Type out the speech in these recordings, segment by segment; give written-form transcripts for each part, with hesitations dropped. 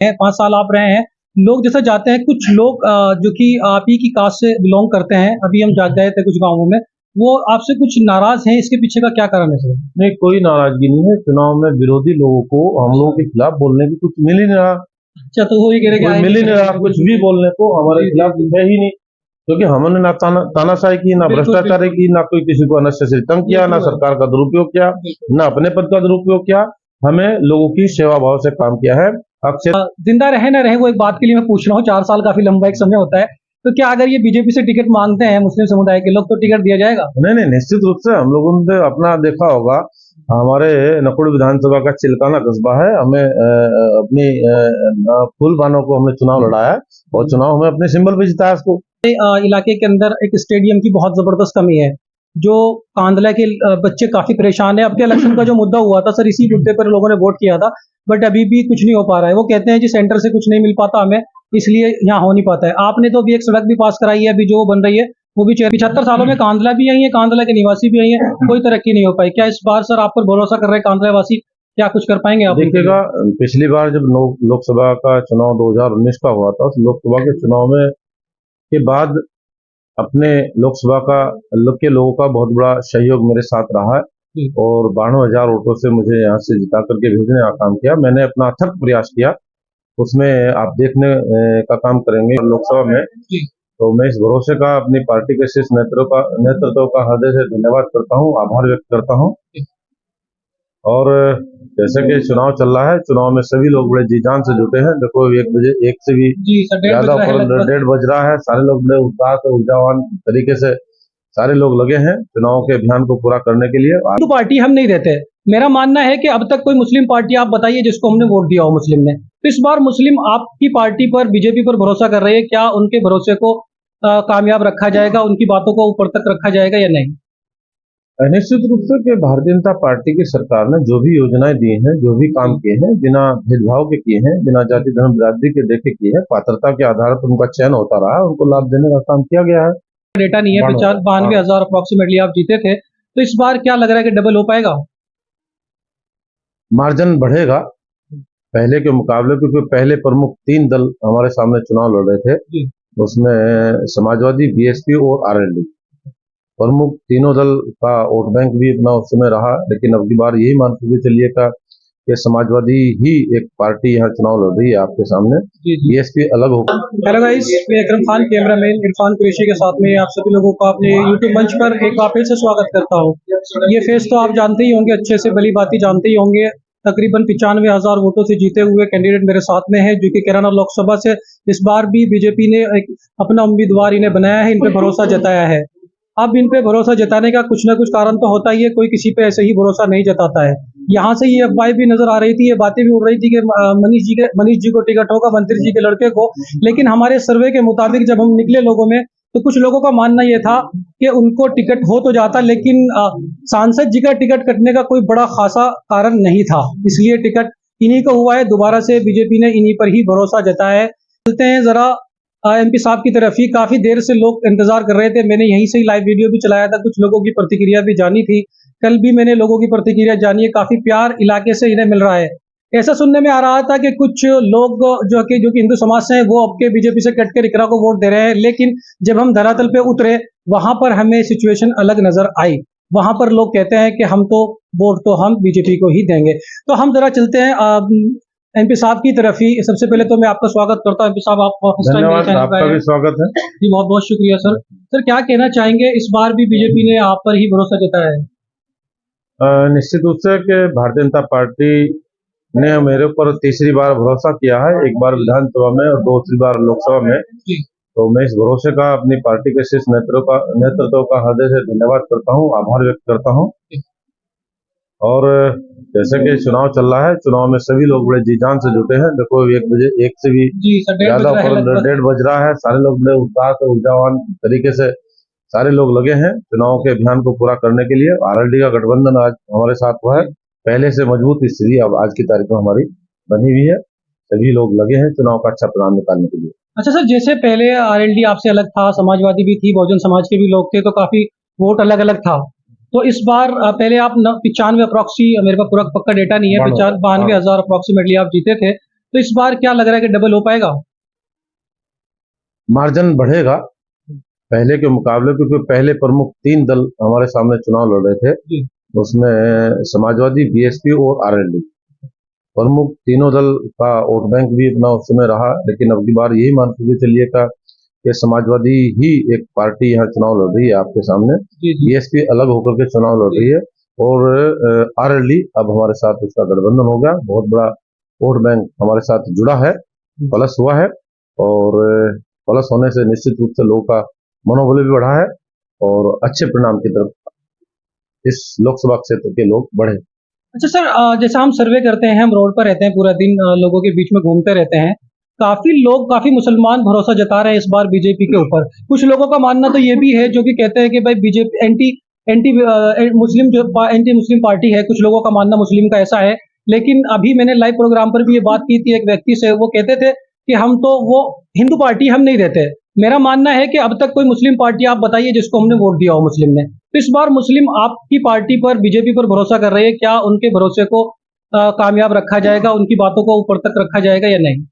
हैं, 5 साल आप रहे हैं, लोग जैसे जाते हैं, कुछ लोग जो कि आप ही की कास्ट से बिलॉन्ग करते हैं, अभी हम जा गए थे कुछ गाँवों में, वो आपसे कुछ नाराज़ हैं, इसके पीछे का क्या कारण है सर? नहीं, कोई नाराजगी नहीं है। चुनाव में विरोधी लोगों को हम लोगों के खिलाफ बोलने की कुछ मिल ही नहीं रहा। अच्छा, तो वो ये कह रहे हैं कि कोई मिल ही नहीं रहा, कुछ भी बोलने को हमारे खिलाफ है ही नहीं। क्योंकि हमने ना तानाशाही की, ना बिल्कुल, भ्रष्टाचारी की, ना कोई किसी को अननेसेसरी तंग किया, ना सरकार का दुरुपयोग किया, बिल्कुल। ना अपने पद का दुरुपयोग किया। हमें लोगों की सेवा भाव से काम किया है। अक्षय जिंदा रहे ना रहे, वो एक बात के लिए मैं पूछ रहा हूँ, 4 साल काफ़ी लंबा एक समय होता है, तो क्या अगर ये बीजेपी से टिकट माँगते हैं मुस्लिम समुदाय के लोग, तो टिकट दिया जाएगा? नहीं नहीं, निश्चित रूप से हम लोगों ने अपना देखा होगा। हमारे नकुड़ विधानसभा का चिलकाना कस्बा है। हमें अपनी फूलबानों को हमने चुनाव लड़ाया है और चुनाव हमें अपने सिंबल पे जिताया उसको। इलाके के अंदर एक स्टेडियम की बहुत ज़बरदस्त कमी है, जो कांदला के बच्चे काफ़ी परेशान हैं। अब के इलेक्शन का जो मुद्दा हुआ था सर, इसी मुद्दे पर लोगों ने वोट किया था, बट अभी भी कुछ नहीं हो पा रहा है। वो कहते हैं जी सेंटर से कुछ नहीं मिल पाता हमें, इसलिए यहाँ हो नहीं पाता है। आपने तो अभी एक सड़क भी पास कराई है, अभी जो बन रही है, वो भी 75 सालों में कांदला भी आई है, कांदला के निवासी भी आई है, कोई तरक्की नहीं हो पाई। क्या इस बार सर आप पर भरोसा कर रहे हैं कांदला वासी, क्या कुछ कर पाएंगे आप? देखिएगा, पिछली बार जब लोकसभा का चुनाव 2019 का हुआ था, उस लोकसभा के चुनाव में के बाद अपने लोकसभा के लोगों का बहुत बड़ा सहयोग मेरे साथ रहा है और 92,000 वोटों से मुझे यहाँ से जिता करके भेजने का काम किया। मैंने अपना अथक प्रयास किया, उसमें आप देखने का काम करेंगे लोकसभा में। तो मैं इस भरोसे का अपनी पार्टी के शीर्ष नेतृत्व का हृदय से धन्यवाद करता हूँ, आभार व्यक्त करता हूँ। और जैसे कि चुनाव चल रहा है, चुनाव में सभी लोग बड़े जी जान से जुटे हैं। देखो, 1 से भी ज्यादा पर 1:30 बज रहा है, सारे लोग बड़े उत्साह से ऊर्जावान तरीके से सारे लोग लगे हैं चुनाव के अभियान को पूरा करने के लिए। हिंदू पार्टी हम नहीं रहते। मेरा मानना है कि अब तक कोई मुस्लिम पार्टी आप बताइए जिसको हमने वोट दिया हो मुस्लिम ने। तो इस बार मुस्लिम आपकी पार्टी पर, बीजेपी पर भरोसा कर रहे हैं, क्या उनके भरोसे को कामयाब रखा जाएगा, उनकी बातों को ऊपर तक रखा जाएगा या नहीं? निश्चित रूप से कि भारतीय जनता पार्टी की सरकार ने जो भी योजनाएं दी हैं, जो भी काम किए हैं, बिना भेदभाव के किए हैं, बिना जाति धर्म बिरादरी के देखे किए हैं, पात्रता के आधार पर उनका चयन होता रहा है, उनको लाभ देने का काम किया गया है। डेटा नहीं है, 92,000 अप्रोक्सीमेटली आप जीते थे, तो इस बार क्या लग रहा है कि डबल हो पाएगा? मार्जिन बढ़ेगा पहले के मुकाबले, क्योंकि पहले प्रमुख 3 दल हमारे सामने चुनाव लड़ रहे थे। उसमें समाजवादी, बीएसपी और आरएलडी प्रमुख तीनों दल का वोट बैंक भी अपना उस समय रहा। लेकिन अब की बार यही मान के चलिए कि समाजवादी ही एक पार्टी यहाँ चुनाव लड़ रही है आपके सामने, बीएसपी अलग होगा। हेलो गाइस, मैं अकरम खान, कैमरामैन इरफान कुरैशी के साथ में आप सभी लोगों का अपने यूट्यूब मंच पर एक बार फिर से स्वागत करता हूँ। ये फेस तो आप जानते ही होंगे, अच्छे से भली बात जानते ही होंगे। तकरीबन 95,000 वोटों से जीते हुए कैंडिडेट मेरे साथ में है, जो कि कैराना लोकसभा से इस बार भी बीजेपी ने एक अपना उम्मीदवार इन्हें बनाया है, इन पे भरोसा जताया है। अब इन पे भरोसा जताने का कुछ ना कुछ कारण तो होता ही है, कोई किसी पे ऐसे ही भरोसा नहीं जताता है। यहाँ से ये अफवाहें भी नजर आ रही थी, ये बातें भी उड़ रही थी कि मनीष जी को टिकट होगा, मंत्री जी के लड़के को। लेकिन हमारे सर्वे के मुताबिक जब हम निकले लोगों में, तो कुछ लोगों का मानना ये था कि उनको टिकट हो तो जाता, लेकिन सांसद जी का टिकट कटने का कोई बड़ा खासा कारण नहीं था, इसलिए टिकट इन्हीं को हुआ है। दोबारा से बीजेपी ने इन्हीं पर ही भरोसा जताया है। चलते हैं जरा एमपी साहब की तरफ ही। काफी देर से लोग इंतजार कर रहे थे, मैंने यहीं से ही लाइव वीडियो भी चलाया था, कुछ लोगों की प्रतिक्रिया भी जानी थी। कल भी मैंने लोगों की प्रतिक्रिया जानी है, काफी प्यार इलाके से इन्हें मिल रहा है। ऐसा सुनने में आ रहा था कि कुछ लोग जो कि हिंदू समाज से हैं, वो अब के बीजेपी से कट कर इकरा को वोट दे रहे हैं। लेकिन जब हम धरातल पे उतरे, वहां पर हमें सिचुएशन अलग नजर आई। वहां पर लोग कहते हैं कि हम तो वोट तो हम बीजेपी को ही देंगे। तो हम जरा चलते हैं एमपी साहब की तरफ ही। सबसे पहले तो मैं आपका स्वागत करता हूं एमपी साहब, आप फर्स्ट टाइम मेरे चैनल आपका भी स्वागत है जी, बहुत बहुत शुक्रिया सर। सर क्या कहना चाहेंगे, इस बार भी बीजेपी ने आप पर ही भरोसा जताया है? निश्चित रूप से कि भारतीय जनता पार्टी ने मेरे ऊपर तीसरी बार भरोसा किया है, एक बार विधानसभा में और दूसरी बार लोकसभा में। तो मैं इस भरोसे का अपनी पार्टी के शीर्ष नेतृत्व का हृदय से धन्यवाद करता हूँ, आभार व्यक्त करता हूँ। और जैसे कि चुनाव चल रहा है, चुनाव में सभी लोग बड़े जी जान से जुटे हैं। देखो, 1 से भी ज्यादा पर 1:30 बज रहा है, सारे लोग बड़े उत्साह से ऊर्जावान तरीके से सारे लोग लगे हैं चुनाव के अभियान को पूरा करने के लिए। आरएलडी का गठबंधन आज हमारे साथ हुआ है, पहले से मजबूत स्थिति अब आज की तारीख में हमारी बनी हुई है। सभी लोग लगे हैं चुनाव का अच्छा परिणाम निकालने के लिए। अच्छा सर, जैसे पहले आरएलडी आपसे अलग था, समाजवादी भी थी, बहुजन समाज के भी लोग थे, तो काफी वोट अलग अलग था। तो इस बार पहले आप 95 अप्रॉक्सी, मेरे पास पूरा पक्का डेटा नहीं है, 92,000 अप्रॉक्सीमेटली आप जीते थे। तो इस बार क्या लग रहा है कि डबल हो पाएगा? मार्जिन बढ़ेगा पहले के मुकाबले, क्योंकि पहले प्रमुख 3 दल हमारे सामने चुनाव लड़ रहे थे। जी। उसमें समाजवादी, बीएसपी और आरएलडी प्रमुख तीनों दल का वोट बैंक भी अपना उस समय रहा, लेकिन अब की बार यही मान के चलिए का कि समाजवादी ही एक पार्टी यहाँ चुनाव लड़ रही है आपके सामने, जी, जी। बीएसपी अलग होकर के चुनाव लड़ रही है, और आरएलडी अब हमारे साथ उसका गठबंधन हो गया, बहुत बड़ा वोट बैंक हमारे साथ जुड़ा है, प्लस हुआ है, और प्लस होने से निश्चित रूप से लोगों का मनोबल भी बढ़ा है और अच्छे परिणाम की तरफ इस लोकसभा क्षेत्र के लोग बढ़े। अच्छा सर, जैसा हम सर्वे करते हैं, हम रोड पर रहते हैं पूरा दिन, लोगों के बीच में घूमते रहते हैं। काफ़ी लोग, काफ़ी मुसलमान भरोसा जता रहे हैं इस बार बीजेपी के ऊपर। कुछ लोगों का मानना तो ये भी है जो कि कहते हैं कि भाई BJP anti anti Muslim anti Muslim party है। कुछ लोगों का मानना मुस्लिम का ऐसा है। लेकिन अभी मैंने लाइव प्रोग्राम पर भी ये बात की थी एक व्यक्ति से, वो कहते थे कि हम तो वो हिंदू पार्टी हम नहीं रहते। मेरा मानना है कि अब तक कोई मुस्लिम पार्टी आप बताइए जिसको हमने वोट दिया हो मुस्लिम ने। तो इस बार मुस्लिम आपकी पार्टी पर, बीजेपी पर भरोसा कर रहे हैं। क्या उनके भरोसे को कामयाब रखा जाएगा, उनकी बातों को ऊपर तक रखा जाएगा या नहीं?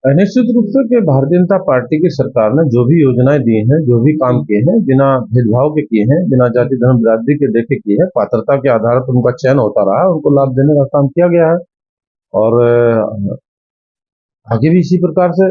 निश्चित रूप से कि भारतीय जनता पार्टी की सरकार ने जो भी योजनाएं दी हैं, जो भी काम किए हैं, बिना भेदभाव के किए हैं, बिना जाति धर्म बिरादरी के देखे किए हैं, पात्रता के आधार पर उनका चयन होता रहा है, उनको लाभ देने का काम किया गया है, और आगे भी इसी प्रकार से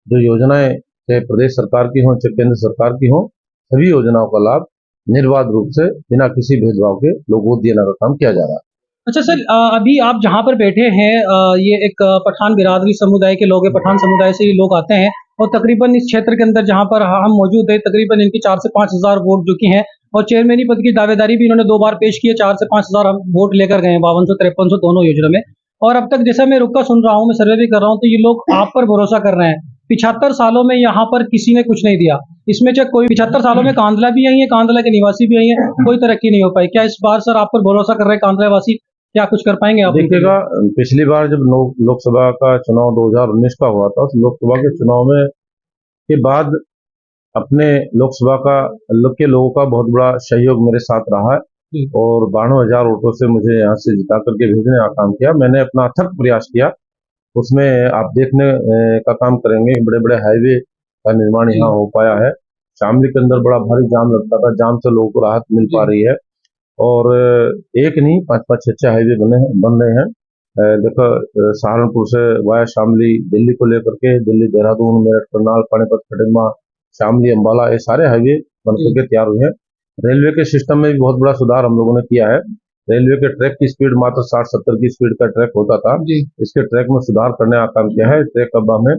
जो योजनाएं चाहे प्रदेश सरकार की हों चाहे केंद्र सरकार की हों, सभी योजनाओं का लाभ निर्बाध रूप से बिना किसी भेदभाव के लोगों को देने का काम किया जा रहा है। अच्छा सर, अभी आप जहाँ पर बैठे हैं, ये एक पठान बिरादरी समुदाय के लोग हैं, पठान समुदाय से ये लोग आते हैं, और तकरीबन इस क्षेत्र के अंदर जहाँ पर हम मौजूद हैं, तकरीबन इनकी 4 से 5 हज़ार वोट जो की हैं, और चेयरमैनी पद की दावेदारी भी इन्होंने 2 बार पेश की है। 4 से 5 हज़ार हम वोट लेकर गए हैं, 5200 5300 दोनों योजना में। और अब तक जैसा मैं रुक कर सुन रहा हूँ, मैं सर्वे भी कर रहा हूँ, तो ये लोग आप पर भरोसा कर रहे हैं। 75 सालों में यहाँ पर किसी ने कुछ नहीं दिया। इसमें चाहे कोई 75 सालों में कांधला भी आई है, कांधला के निवासी भी आई हैं, कोई तरक्की नहीं हो पाई। क्या इस बार सर आप पर भरोसा कर रहे हैं कांधला वासी? क्या कुछ कर पाएँगे आप उनके लिए? देखिएगा, पिछली बार जब लोकसभा का चुनाव 2019 का हुआ था, उस लोकसभा के चुनाव में के बाद अपने लोकसभा के लोगों का बहुत बड़ा सहयोग मेरे साथ रहा है, जी। और 92,000 वोटों से मुझे यहाँ से जिता करके भेजने का काम किया। मैंने अपना अथक प्रयास किया, उसमें आप देखने का काम करेंगे, बड़े बड़े हाईवे का निर्माण जी। यहाँ हो पाया है। शामली के अंदर बड़ा भारी जाम लगता था, जाम से लोगों को राहत मिल पा जी। रही है, और एक नहीं 5-5 6-6 हाईवे बन रहे हैं। देखो, सहारनपुर से वाया शामली दिल्ली को लेकर के, दिल्ली देहरादून मेरठ करनाल पानीपत खड़गमा शामली अम्बाला, ये सारे हाईवे बन जी। करके तैयार हुए हैं। रेलवे के सिस्टम में भी बहुत बड़ा सुधार हम लोगों ने किया है। रेलवे के ट्रैक की स्पीड मात्र 60-70 की स्पीड का ट्रैक होता था, जी। इसके ट्रैक में सुधार करने का काम किया है। ट्रैक अब हमें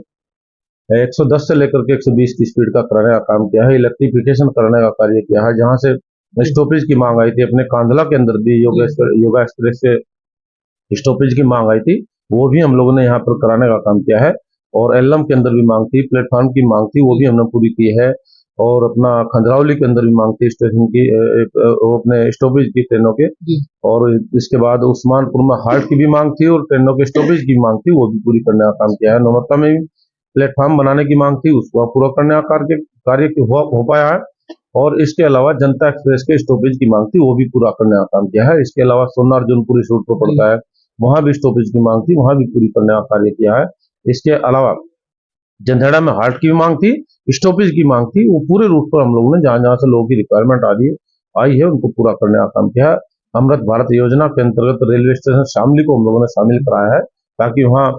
110 से लेकर के 120 की स्पीड का कराने का काम किया है। इलेक्ट्रिफिकेशन करने का कार्य किया है। जहां से जी। स्टॉपेज की मांग आई थी, अपने कांधला के अंदर भी जी। योगा एक्सप्रेस से स्टॉपेज की मांग आई थी, वो भी हम लोगों ने यहाँ पर कराने का काम किया है। और एल्लम के अंदर भी मांग थी, प्लेटफॉर्म की मांग थी, वो भी हमने पूरी की है। और अपना खंजरावली के अंदर भी मांग थी स्टेशन की, वो अपने स्टॉपेज की ट्रेनों के। जी। और इसके बाद उस्मानपुर में हाल्ट की भी मांग थी और ट्रेनों के स्टॉपेज की मांग थी, वो भी पूरी करने का काम किया है। नौमत्ता में भी प्लेटफॉर्म बनाने की मांग थी, उसको पूरा करने का कार्य हो पाया है। और इसके अलावा जनता एक्सप्रेस के स्टॉपेज की मांग थी, वो भी पूरा करने का काम किया है। इसके अलावा सोमनाथ जौनपुर इस रूट पर जी। पड़ता है, वहां भी स्टॉपेज की मांग थी, वहां भी पूरी करने का कार्य किया है। इसके अलावा जंधेड़ा में हाल्ट की भी मांग थी, स्टॉपेज की मांग थी, वो पूरे रूट पर हम लोगों ने जहां जहां से लोगों की रिक्वायरमेंट आई है उनको पूरा करने का काम किया है। अमृत भारत योजना के अंतर्गत रेलवे स्टेशन शामली को हम लोगों ने शामिल कराया है, ताकि वहाँ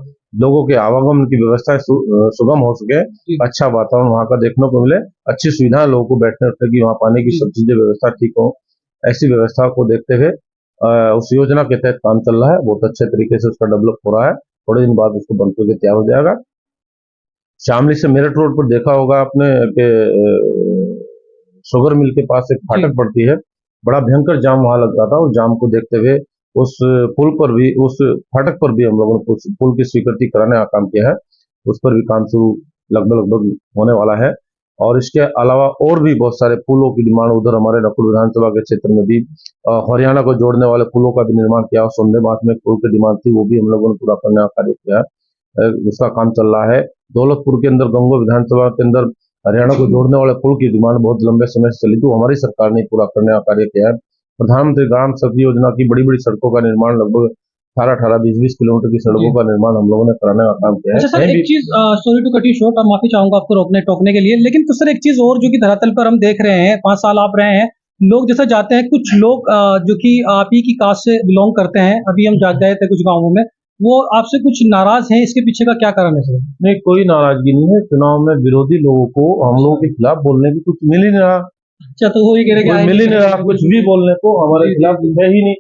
लोगों के आवागमन की व्यवस्था सुगम हो सके, जी। अच्छा वातावरण वहाँ का देखने को मिले, अच्छी सुविधा लोगों को बैठने उठने की, वहाँ पाने की जी। सब चीजें व्यवस्था ठीक हो। ऐसी व्यवस्था को देखते हुए उस योजना के तहत काम चल रहा है, बहुत अच्छे तरीके से उसका डेवलप हो रहा है। थोड़े दिन बाद उसको बन करके तैयार हो जाएगा। शामली से मेरठ रोड पर देखा होगा आपने कि शुगर मिल के पास एक जी। फाटक पड़ती है, बड़ा भयंकर जाम वहां लगता था। उस जाम को देखते हुए उस पुल पर भी, उस फाटक पर भी हम लोगों ने उस पुल की स्वीकृति कराने का काम किया है। उस पर भी काम शुरू लगभग होने वाला है। और इसके अलावा और भी बहुत सारे पुलों की डिमांड उधर हमारे नकुल विधानसभा के क्षेत्र में भी हरियाणा को जोड़ने वाले पुलों का भी निर्माण किया। सोमदे बात में एक पुल की डिमांड थी, वो भी हम लोगों ने पूरा करने का कार्य किया है। उसका काम चल रहा है। दौलतपुर के अंदर गंगो विधानसभा के अंदर हरियाणा को जोड़ने वाले पुल की डिमांड बहुत लंबे समय से चली थी, वो हमारी सरकार ने पूरा करने का कार्य किया है। प्रधानमंत्री ग्राम सड़क योजना की बड़ी बड़ी सड़कों का निर्माण लगभग 18-18, 20-20 किलोमीटर की सड़कों का निर्माण हम लोगों ने कराने का काम किया है। अच्छा सर, कहीं एक भी चीज, sorry to cut you short, और माफी चाहूंगा आपको टोकने के लिए, लेकिन तो सर एक चीज और जो कि धरातल पर हम देख रहे हैं, 5 साल आप रहे हैं, लोग जैसे जाते हैं, कुछ लोग जो कि आप ही की कास्ट से बिलोंग करते हैं, अभी हम जा गए थे कुछ गाँवों में, वो आपसे कुछ नाराज हैं, इसके पीछे का क्या कारण है सर? नहीं, कोई नाराजगी नहीं है। चुनाव में विरोधी लोगों को हम लोगों के खिलाफ बोलने की कुछ मिल ही नहीं रहा, अच्छा, तो वो ही कह रहे कि कोई आए मिल ही नहीं रहा, कुछ भी बोलने को हमारे जी, खिलाफ जी, है ही नहीं।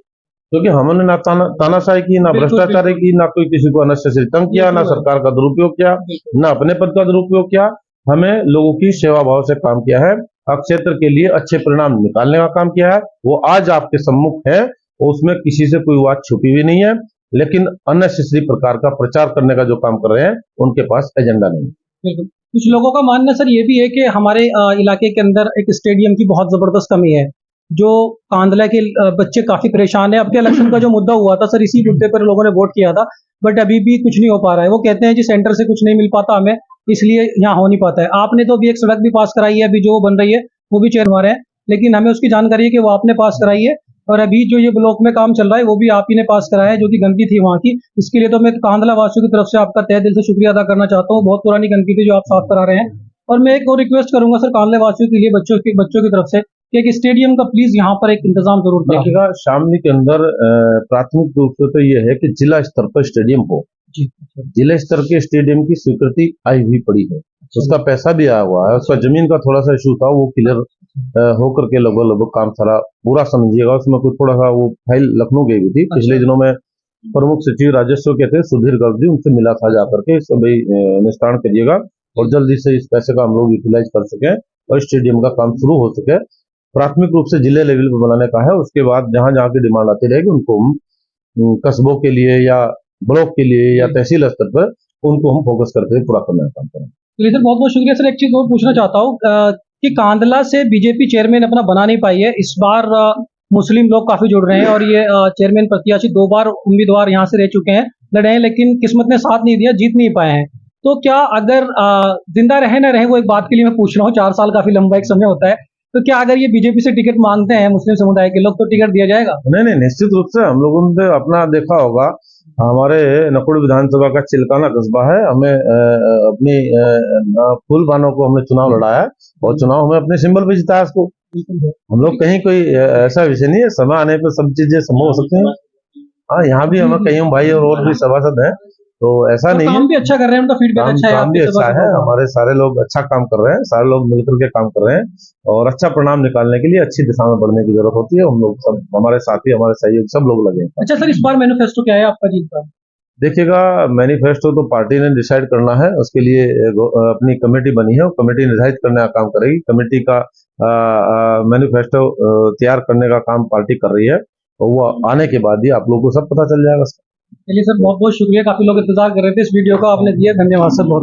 क्योंकि हमने ना तानाशाही की, ना बिल्कुल, भ्रष्टाचार बिल्कुल। की, ना कोई किसी को अननेसेसरी तंग किया, ना बिल्कुल, सरकार का दुरुपयोग किया, बिल्कुल। ना अपने पद का दुरुपयोग किया। हमें लोगों की सेवा भाव से काम किया है और क्षेत्र के लिए अच्छे परिणाम निकालने का काम किया है। वो आज आपके सम्मुख है, उसमें किसी से कोई बात छुपी हुई नहीं है, लेकिन अननेसेसरी प्रकार का प्रचार करने का जो काम कर रहे हैं, उनके पास एजेंडा नहीं है। बिल्कुल। कुछ लोगों का मानना सर ये भी है कि हमारे इलाके के अंदर एक स्टेडियम की बहुत ज़बरदस्त कमी है, जो कांदला के बच्चे काफ़ी परेशान हैं। अब के इलेक्शन का जो मुद्दा हुआ था सर, इसी मुद्दे पर लोगों ने वोट किया था, बट अभी भी कुछ नहीं हो पा रहा है। वो कहते हैं जी सेंटर से कुछ नहीं मिल पाता हमें, इसलिए यहाँ हो नहीं पाता है। आपने तो अभी एक सड़क भी पास कराई है, अभी जो बन रही है, वो भी चेयर हमारे हैं, लेकिन हमें उसकी जानकारी है कि वो आपने पास कराई है, और अभी जो ये ब्लॉक में काम चल रहा है, वो भी आप ही ने पास कराया है, जो कि गंदगी थी वहाँ की। इसके लिए तो मैं कांदला वासियों की तरफ से आपका तहे दिल से शुक्रिया अदा करना चाहता हूँ। बहुत पुरानी गंदगी थी जो आप साफ करा रहे हैं। और मैं एक और रिक्वेस्ट करूंगा सर कांदला वासियों के लिए, बच्चों की तरफ से, कि एक स्टेडियम का प्लीज यहाँ पर एक इंतजाम जरूर करें। देखिएगा, शामली के अंदर प्राथमिक रूप से तो ये है कि जिला स्तर पर स्टेडियम हो। जी, अच्छा, जिला स्तर के स्टेडियम की स्वीकृति आई हुई पड़ी है, उसका पैसा भी आया हुआ है, उसका जमीन का थोड़ा सा इशू था, वो क्लियर होकर के लगभग काम सारा पूरा समझिएगा। उसमें कोई थोड़ा सा वो फाइल लखनऊ गई हुई थी पिछले दिनों में। प्रमुख सचिव राजस्व के थे सुधीर गर्ग जी, उनसे मिला था जाकर के, सब निस्तारण करिएगा और जल्दी से इस पैसे का हम लोग यूटिलाइज कर सकें और स्टेडियम का काम शुरू हो सके। प्राथमिक रूप से जिले लेवल पर बनाने का है, उसके बाद जहां जहां की डिमांड आती रहेगी उनको हम कस्बों के लिए या ब्लॉक के लिए या तहसील स्तर पर उनको हम फोकस करके पूरा करने का काम करें। चलिए सर, बहुत बहुत शुक्रिया सर। एक चीज और पूछना चाहता हूँ कि कांदला से बीजेपी चेयरमैन अपना बना नहीं पाई है इस बार। मुस्लिम लोग काफी जुड़ रहे हैं, और ये चेयरमैन प्रत्याशी 2 बार उम्मीदवार यहाँ से रह चुके हैं, लड़े हैं, लेकिन किस्मत ने साथ नहीं दिया, जीत नहीं पाए हैं। तो क्या अगर जिंदा रहे ना रहे, वो एक बात के लिए मैं पूछ रहा हूँ, 4 साल काफी लंबा एक समय होता है, तो क्या अगर ये बीजेपी से टिकट मांगते हैं मुस्लिम समुदाय के लोग, तो टिकट दिया जाएगा? नहीं नहीं, निश्चित रूप से हम लोगों ने अपना देखा होगा, हमारे नकुड़ विधानसभा का चिलकाना कस्बा है, हमें अपनी फूलबानों को हमने चुनाव लड़ाया और चुनाव हमें अपने सिंबल पे जिताया उसको। हम लोग कहीं कोई ऐसा विषय नहीं है, समय आने पर सब चीजें संभव हो सकती हैं। हाँ, यहाँ भी हमें कई भाई और भी सभासद हैं, तो ऐसा और नहीं है। काम भी अच्छा कर रहे हैं, उनका फीडबैक अच्छा है काम भी आपके अच्छा है, सभासदों का। हमारे सारे लोग अच्छा काम कर रहे हैं, सारे लोग मिलकर के काम कर रहे हैं और अच्छा परिणाम निकालने के लिए अच्छी दिशा में बढ़ने की जरूरत होती है। हम लोग सब, हमारे साथी, हमारे सहयोगी सब लोग लगे हैं। अच्छा सर, इस बार मैनिफेस्टो क्या है आपका जीत का? देखिएगा, मैनिफेस्टो तो पार्टी ने डिसाइड करना है, उसके लिए अपनी कमेटी बनी है, कमेटी निर्धारित करने का काम करेगी। कमेटी का मैनिफेस्टो तैयार करने का काम पार्टी कर रही है और वो आने के बाद ही आप लोगों को सब पता चल जाएगा। चलिए सर, बहुत बहुत शुक्रिया, काफी लोग इंतजार कर रहे थे इस वीडियो का, आपने दिया, धन्यवाद सर, बहुत।